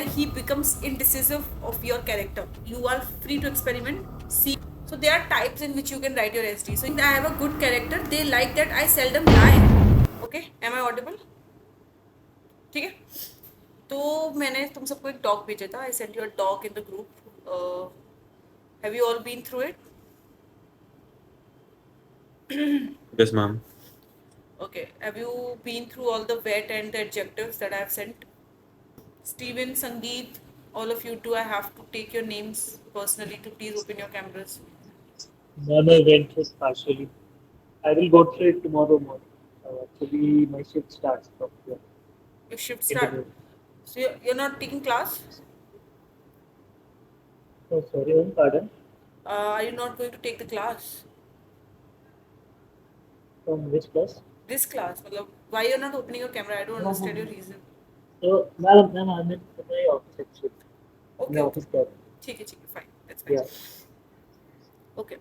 he becomes indecisive of your character. You are free to experiment, see. So there are types in which you can write your SD. So I have a good character. They like that I seldom lie. Okay, am I audible? ठीक है. तो मैंने तुम सबको एक dog भेजा था. I sent you a dog in the group. Have you all been through it? Yes, ma'am. Okay. Have you been through all the vet and the adjectives that I have sent? Steven, Sangeet, all of you, do I have to take your names personally to please open your cameras? Ma'am, I went through partially. I will go through it tomorrow morning. Actually, my shift starts from here. Your shift In the start. morning. So you're not taking class? Oh, sorry, pardon. Are you not going to take the class? From which class? This class? मतलब, why you're not opening your camera? I don't understand your reason. So, ma'am, I'm in my office actually. Okay, My okay. office job. ठीक है, fine. That's fine. Yeah. Okay.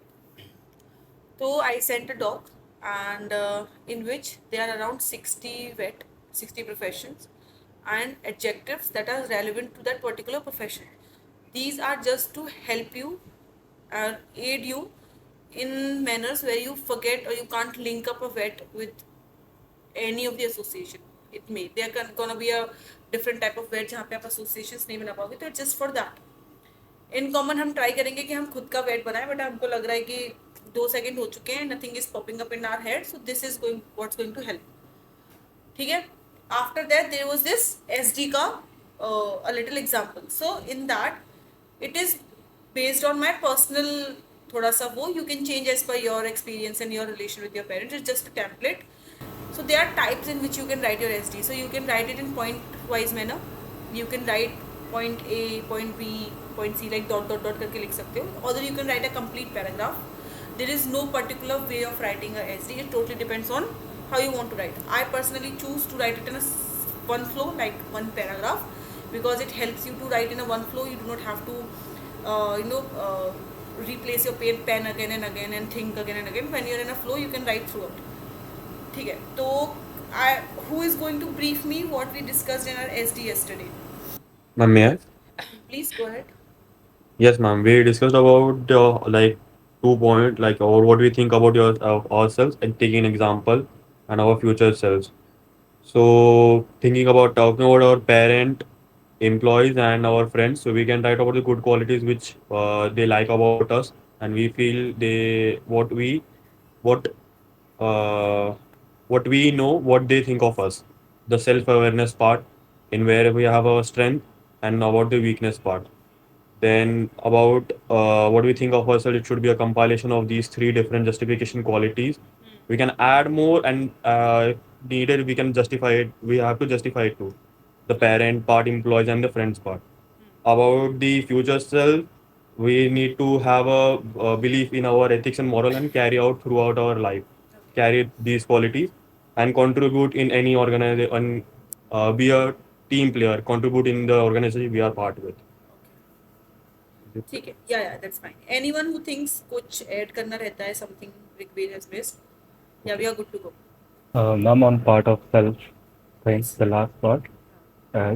So I sent a doc, and in which there are around 60 professions and adjectives that are relevant to that particular profession. These are just to help you and aid you in manners where you forget or you can't link up a vet with any of the association. It may there gonna be a different type of vet जहाँ पे आप associations नहीं बना पाओगे, तो just for that. In common हम try करेंगे कि हम खुद का वेट बनाएं, बट हमको लग रहा है कि 2 सेकंड हो चुके हैं, nothing is popping up in our head, so this is going what's going to help. ठीक है. After that there was this SD का a little example. So in that it is based on my personal थोड़ा सा वो, you can change as per your experience and your relation with your parents. It's just a template. So there are types in which you can write your SD. So you can write it in point wise manner. You can write point A, point B, point C, like dot dot dot करके लिख सकते हो. Or you can write a complete paragraph. There is no particular way of writing a SD. It totally depends on how you want to write. I personally choose to write it in a one flow, like one paragraph, because it helps you to write in a one flow. You do not have to, replace your pen again and again and think again and again. When you're in a flow, you can write throughout. ठीक है. तो who is going to brief me what we discussed in our SD yesterday? Ma'am, may I? Please go ahead. Yes, ma'am. We discussed about like 2 point, like or what we think about ourselves and taking an example and our future selves. So thinking about talking about our parent, employees, and our friends, so we can write about the good qualities which they like about us, and we feel they what uh, what we know, what they think of us, the self-awareness part, in where we have our strength, and about the weakness part. Then about what we think of ourselves, it should be a compilation of these three different justification qualities. We can add more, and needed we can justify it. We have to justify it too. The parent part, employees, and the friends part. About the future self, we need to have a belief in our ethics and moral and carry out throughout our life. Carry these qualities and contribute in any organization. Be a team player. Contribute in the organization we are part with. ठीक है. या that's fine. Anyone who thinks कुछ add करना रहता है, something Rigved has missed, या we are good to go. Ma'am, on part of self thing, the last part,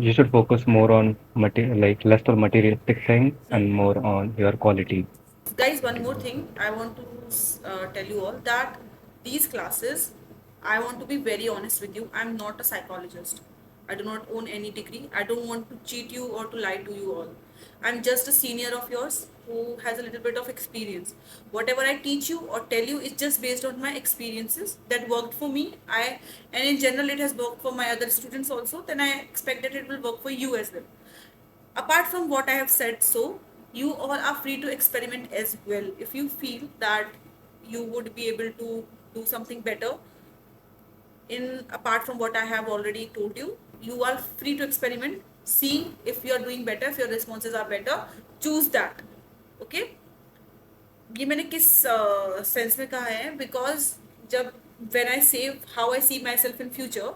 you should focus more on like less on materialistic things and more on your quality. Guys, one more thing I want to tell you all, that these classes, I want to be very honest with you, I'm not a psychologist. I do not own any degree. I don't want to cheat you or to lie to you all. I'm just a senior of yours who has a little bit of experience. Whatever I teach you or tell you is just based on my experiences that worked for me. And in general it has worked for my other students also. Then I expect that it will work for you as well. Apart from what I have said, so you all are free to experiment as well. If you feel that you would be able to do something better in apart from what I have already told you, you are free to experiment, see if you are doing better, if your responses are better, choose that. Okay. ये मैंने किस sense में कहा है, because जब when I say how I see myself in future,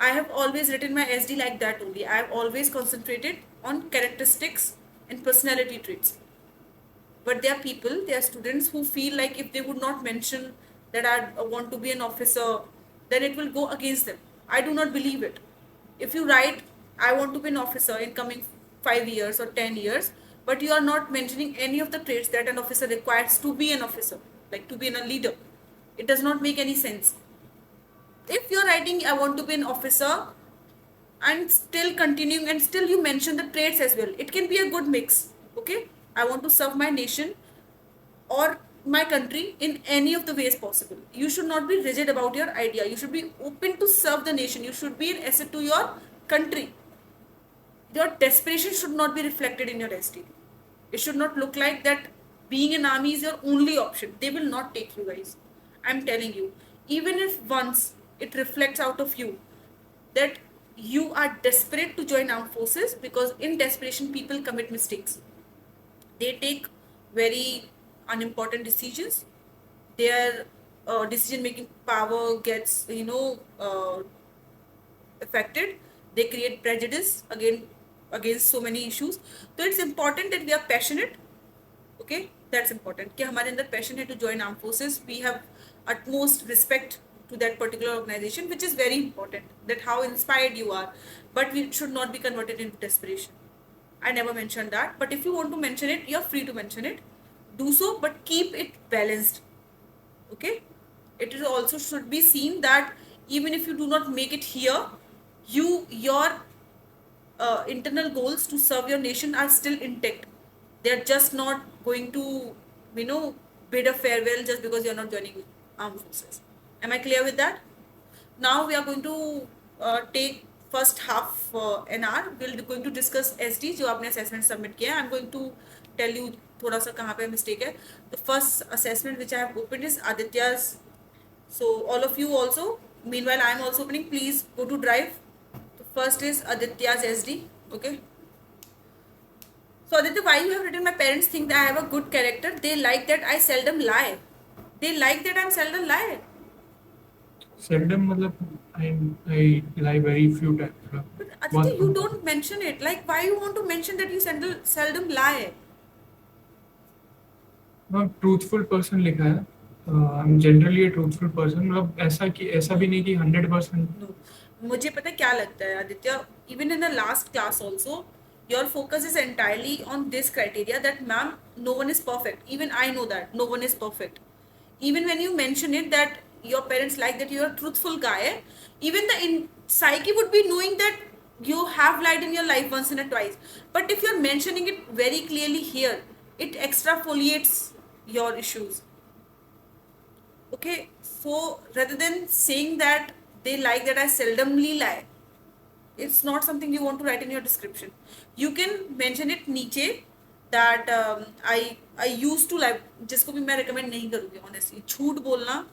I have always written my SD like that only. I have always concentrated on characteristics and personality traits. But there are people, there are students who feel like if they would not mention that I want to be an officer, then it will go against them. I do not believe it. If you write, I want to be an officer in coming 5 years or 10 years, but you are not mentioning any of the traits that an officer requires to be an officer, like to be a leader. It does not make any sense. If you're writing I want to be an officer and still continuing and still you mention the traits as well, it can be a good mix. Okay, I want to serve my nation or my country in any of the ways possible. You should not be rigid about your idea. You should be open to serve the nation. You should be an asset to your country. Your desperation should not be reflected in your SD. It should not look like that being an army is your only option. They will not take you, guys. I'm telling you. Even if once it reflects out of you that you are desperate to join armed forces, because in desperation people commit mistakes. They take very unimportant decisions. Their decision making power gets affected. They create prejudice against so many issues. So it's important that we are passionate. Okay, that's important कि हमारे अंदर passion है to join armed forces. We have utmost respect to that particular organization, which is very important, that how inspired you are, but we should not be converted into desperation. I never mentioned that, but if you want to mention it, you're free to mention it. Do so, but keep it balanced. Okay, it is also should be seen that even if you do not make it here, your internal goals to serve your nation are still intact. They are just not going to bid a farewell just because you're not joining armed forces. Am I clear with that? Now we are going to take first half an hour. We're going to discuss SD जो आपने assessment submit किया. I'm going to tell you थोड़ा सा कहाँ पे mistake है. The first assessment which I have opened is Aditya's. So all of you also. Meanwhile, I am also opening. Please go to Drive. The first is Aditya's SD. Okay. So Aditya, why you have written my parents think that I have a good character? They like that I seldom lie. They like that I'm seldom lie. Seldom, मतलब I lie very few times. But Aditya, you don't mention it. Like, why you want to mention that you seldom lie? मैं truthful person लिखा है. I'm generally a truthful person. मतलब ऐसा भी नहीं कि 100%. No. मुझे पता है क्या लगता है Aditya. Even in the last class also, your focus is entirely on this criteria that ma'am, no one is perfect. Even I know that no one is perfect. Even when you mention it that your parents like that you're a truthful guy, even the psyche would be knowing that you have lied in your life once and twice. But if you're mentioning it very clearly here, it extrapolates your issues. Okay, so rather than saying that they like that I seldomly lie, it's not something you want to write in your description. You can mention it नीचे that I used to lie, जिसको भी मैं recommend नहीं करूँगी honestly. झूठ बोलना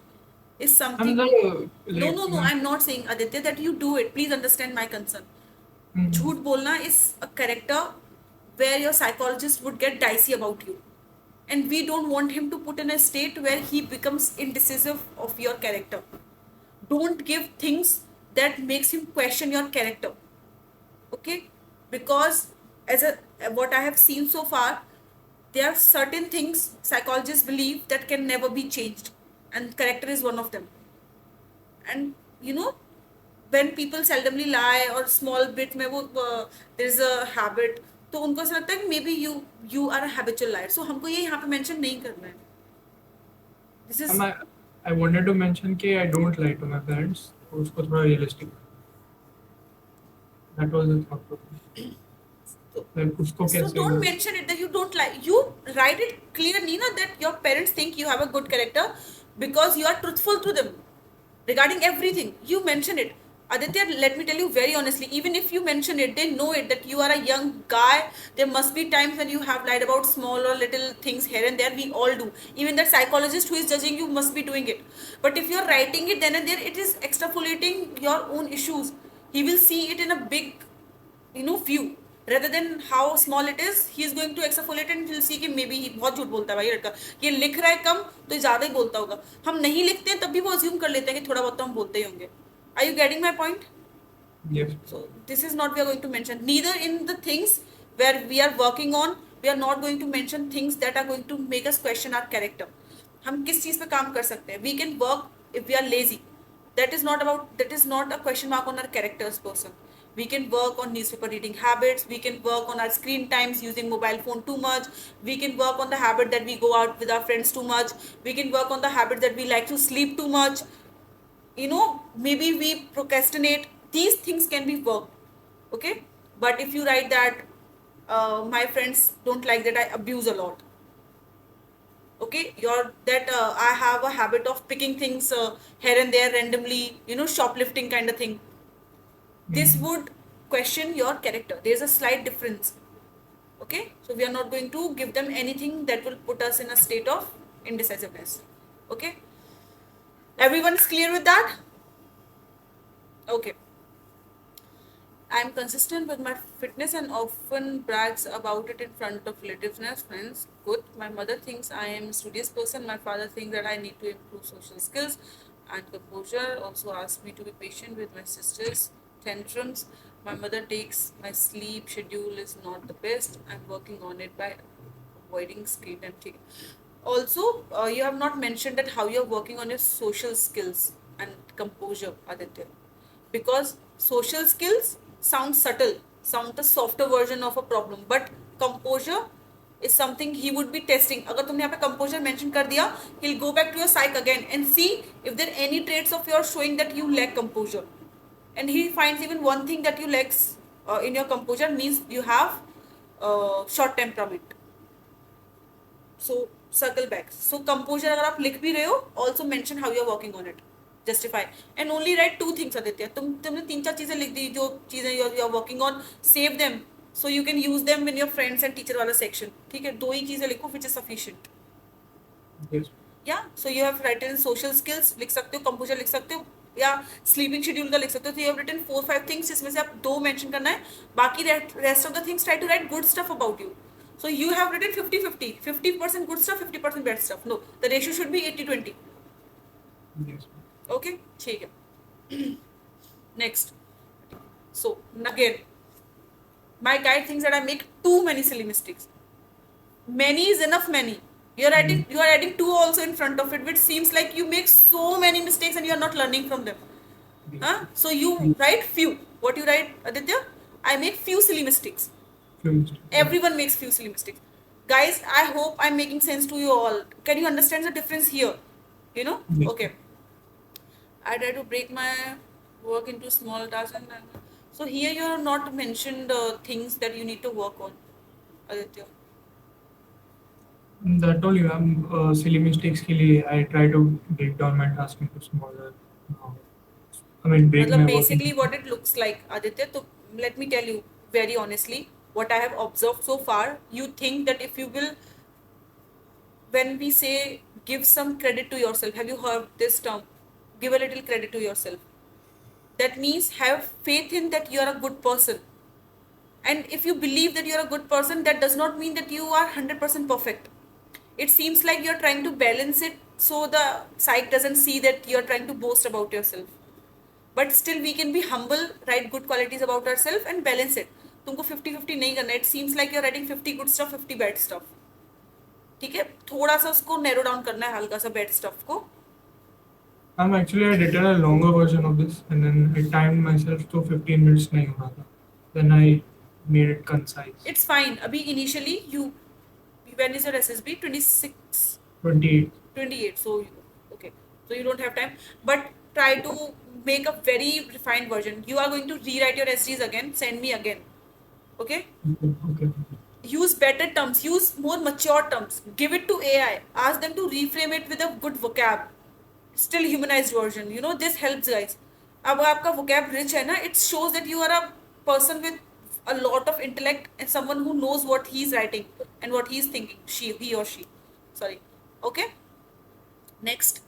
is something. No. I'm not saying Aditya that you do it. Please understand my concern. झूठ बोलना is a character where your psychologist would get dicey about you. And we don't want him to put in a state where he becomes indecisive of your character. Don't give things that makes him question your character. Okay? Because what I have seen so far, there are certain things psychologists believe that can never be changed. And character is one of them. And when people seldomly lie or small bit में वो there is a habit, तो उनको ऐसा लगता है कि maybe you are a habitual liar. So हमको ये यहाँ पे mention नहीं करना है. This is. I wanted to mention कि I don't lie to my parents. तो उसको थोड़ा realistic. That was the thought process. Like उसको So कैसे? don't mention it that you don't lie. You write it clearly, na, that your parents think you have a good character because you are truthful to them regarding everything. You mention it. Aditya, let me tell you very honestly, even if you mention it, they know it that you are a young guy. There must be times when you have lied about small or little things here and there. We all do. Even that psychologist who is judging you must be doing it. But if you're writing it then and there, it is extrapolating your own issues. He will see it in a big, view. Rather than how small it is, he is going to extrapolate and he'll see कि maybe he बहुत झूठ बोलता है भाई लड़का. ये लिख रहा है कम तो ज़्यादा ही बोलता होगा. हम नहीं लिखते हैं तब भी वो assume कर लेते हैं कि थोड़ा बहुत तो हम बोलते ही होंगे. Are you getting my point? Yes. So this is not we are going to mention. Neither in the things where we are working on, we are not going to mention things that are going to make us question our character. हम किस चीज़ पे काम कर सकते हैं? We can work if we are lazy. That is not a question mark on our characters person. We can work on newspaper reading habits. We can work on our screen times, using mobile phone too much. We can work on the habit that we go out with our friends too much. We can work on the habit that we like to sleep too much. Maybe we procrastinate. These things can be worked. Okay, but if you write that my friends don't like that I abuse a lot, okay, I have a habit of picking things here and there randomly, shoplifting kind of thing, this would question your character. There's a slight difference. Okay, so we are not going to give them anything that will put us in a state of indecisiveness. Okay, everyone is clear with that? Okay. I'm consistent with my fitness and often brags about it in front of relatives and friends. Good. My mother thinks I am a studious person. My father thinks that I need to improve social skills and composure. Also asks me to be patient with my sister's tantrums. My mother takes my sleep schedule is not the best. I'm working on it by avoiding screen and TV. Also, you have not mentioned that how you're working on your social skills and composure, Aditya, because social skills sound subtle, sound the softer version of a problem, but composure is something he would be testing. अगर तुमने यहाँ पे composure mention कर दिया, he'll go back to your psych again and see if there are any traits of yours showing that you lack composure, and he finds even one thing that you lack in your composure means you have short temperament. So circle back. So composure अगर आप लिख भी रहे हो, also mention how you're working on it. Justify and only write two things. Aditya, तुमने 3-4 चीजें लिख दी जो चीजें you're working on. Save them so you can use them in your friends and teacher वाला section. ठीक है, 2 ही चीजें लिखो which is sufficient. Yes. Yeah, so you have written social skills लिख सकते हो, composure लिख सकते हो, या sleeping schedule का लिख सकते हो. So you have written 4-5 things जिसमें से आप 2 mention करना है, बाकी rest of the things try to write good stuff about you. So you have written 50-50, 50% good stuff, 50% bad stuff. No, the ratio should be 80-20. Yes. Okay, ठीक है. Next. So again, my guide thinks that I make too many silly mistakes. Many is enough. Many. You are adding 2 also in front of it, which seems like you make so many mistakes and you are not learning from them. Huh? So you write few. What you write, Aditya? I make few silly mistakes. Everyone makes few silly mistakes. Guys, I hope I'm making sense to you all. Can you understand the difference here? Yes. Okay. I try to break my work into small tasks, and so here you have not mentioned things that you need to work on, Aditya. That only I'm silly mistakes के लिए I try to break down my task into smaller. I mean break my work Basically into- what it looks like, Aditya. So let me tell you very honestly what I have observed so far. You think that if you will, when we say give some credit to yourself, have you heard this term? Give a little credit to yourself. That means have faith in that you are a good person. And if you believe that you are a good person, that does not mean that you are 100% perfect. It seems like you're trying to balance it so the psych doesn't see that you're trying to boast about yourself. But still we can be humble, write good qualities about ourselves and balance it. तुमको 50-50 नहीं करना. It seems like you're writing 50 good stuff, 50 bad stuff. ठीक है, थोड़ा सा उसको narrow down करना है, हल्का सा bad stuff को. Actually I written a longer version of this and then I timed myself to 15 minutes नहीं हो रहा था. Then I made it concise. It's fine. अभी initially when is your SSB? 26, 28. 28. So okay, so you don't have time, but try to make a very refined version. You are going to rewrite your SDs again. Send me again. Okay. Okay. Use better terms. Use more mature terms. Give it to AI. Ask them to reframe it with a good vocab. Still humanized version. This helps, guys. अब आपका vocab rich है ना, it shows that you are a person with a lot of intellect and someone who knows what he's writing and what he's thinking. He or she. Sorry. Okay. Next.